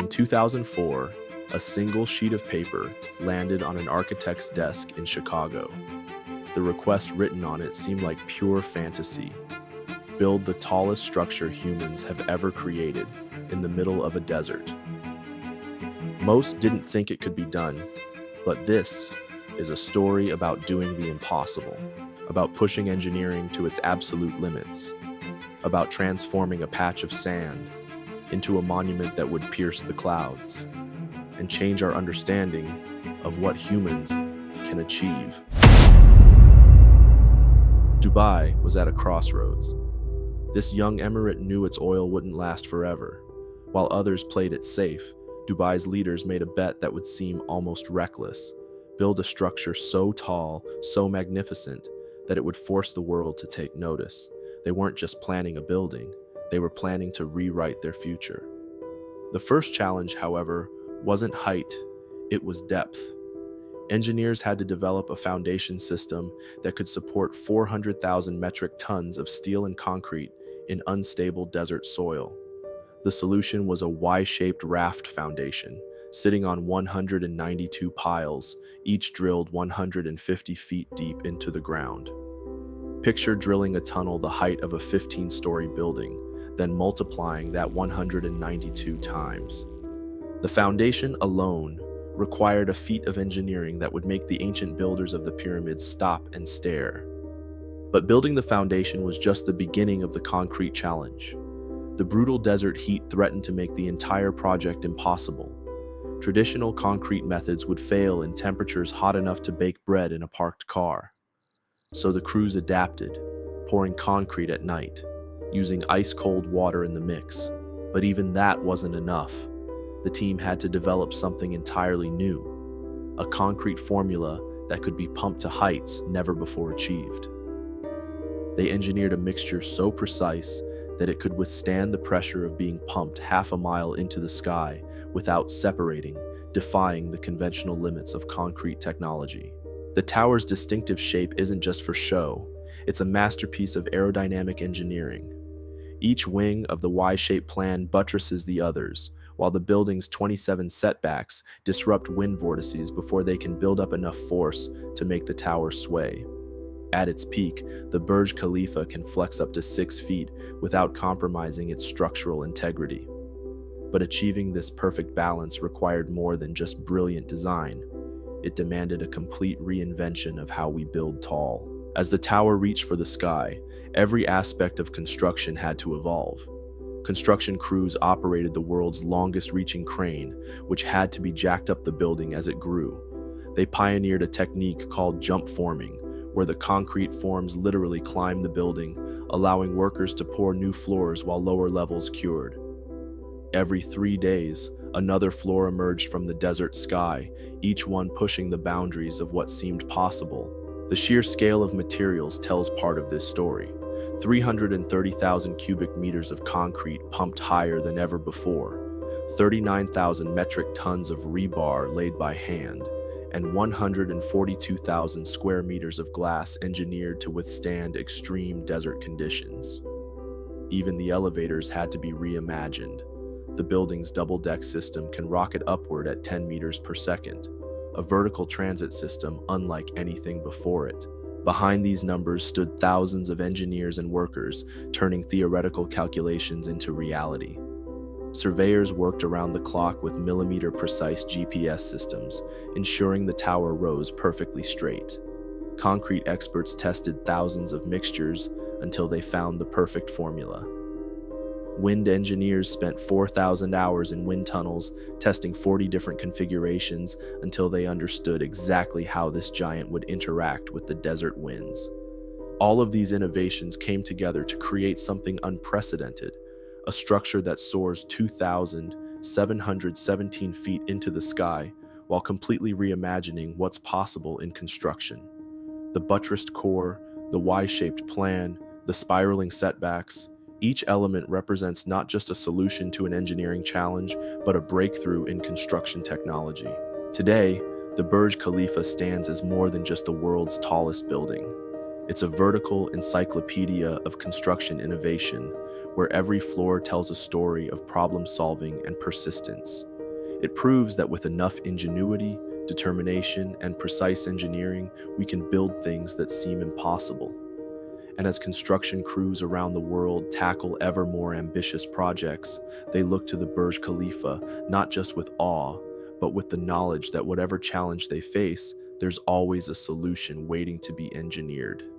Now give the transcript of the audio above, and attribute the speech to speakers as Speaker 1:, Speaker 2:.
Speaker 1: In 2004, a single sheet of paper landed on an architect's desk in Chicago. The request written on it seemed like pure fantasy. Build the tallest structure humans have ever created in the middle of a desert. Most didn't think it could be done, but this is a story about doing the impossible, about pushing engineering to its absolute limits, about transforming a patch of sand into a monument that would pierce the clouds and change our understanding of what humans can achieve. Dubai was at a crossroads. This young emirate knew its oil wouldn't last forever. While others played it safe, Dubai's leaders made a bet that would seem almost reckless: build a structure so tall, so magnificent, that it would force the world to take notice. They weren't just planning a building, they were planning to rewrite their future. The first challenge, however, wasn't height, it was depth. Engineers had to develop a foundation system that could support 400,000 metric tons of steel and concrete in unstable desert soil. The solution was a Y-shaped raft foundation, sitting on 192 piles, each drilled 150 feet deep into the ground. Picture drilling a tunnel the height of a 15-story building, then multiplying that 192 times. The foundation alone required a feat of engineering that would make the ancient builders of the pyramids stop and stare. But building the foundation was just the beginning of the concrete challenge. The brutal desert heat threatened to make the entire project impossible. Traditional concrete methods would fail in temperatures hot enough to bake bread in a parked car. So the crews adapted, pouring concrete at night, using ice-cold water in the mix. But even that wasn't enough. The team had to develop something entirely new, a concrete formula that could be pumped to heights never before achieved. They engineered a mixture so precise that it could withstand the pressure of being pumped half a mile into the sky without separating, defying the conventional limits of concrete technology. The tower's distinctive shape isn't just for show, it's a masterpiece of aerodynamic engineering. Each wing of the Y-shaped plan buttresses the others, while the building's 27 setbacks disrupt wind vortices before they can build up enough force to make the tower sway. At its peak, the Burj Khalifa can flex up to 6 feet without compromising its structural integrity. But achieving this perfect balance required more than just brilliant design. It demanded a complete reinvention of how we build tall. As the tower reached for the sky, every aspect of construction had to evolve. Construction crews operated the world's longest-reaching crane, which had to be jacked up the building as it grew. They pioneered a technique called jump forming, where the concrete forms literally climbed the building, allowing workers to pour new floors while lower levels cured. Every 3 days, another floor emerged from the desert sky, each one pushing the boundaries of what seemed possible. The sheer scale of materials tells part of this story. 330,000 cubic meters of concrete pumped higher than ever before, 39,000 metric tons of rebar laid by hand, and 142,000 square meters of glass engineered to withstand extreme desert conditions. Even the elevators had to be reimagined. The building's double-deck system can rocket upward at 10 meters per second, a vertical transit system unlike anything before it. Behind these numbers stood thousands of engineers and workers, turning theoretical calculations into reality. Surveyors worked around the clock with millimeter-precise GPS systems, ensuring the tower rose perfectly straight. Concrete experts tested thousands of mixtures until they found the perfect formula. Wind engineers spent 4,000 hours in wind tunnels, testing 40 different configurations until they understood exactly how this giant would interact with the desert winds. All of these innovations came together to create something unprecedented, a structure that soars 2,717 feet into the sky while completely reimagining what's possible in construction. The buttressed core, the Y-shaped plan, the spiraling setbacks, each element represents not just a solution to an engineering challenge, but a breakthrough in construction technology. Today, the Burj Khalifa stands as more than just the world's tallest building. It's a vertical encyclopedia of construction innovation, where every floor tells a story of problem solving and persistence. It proves that with enough ingenuity, determination, and precise engineering, we can build things that seem impossible. And as construction crews around the world tackle ever more ambitious projects, they look to the Burj Khalifa not just with awe, but with the knowledge that whatever challenge they face, there's always a solution waiting to be engineered.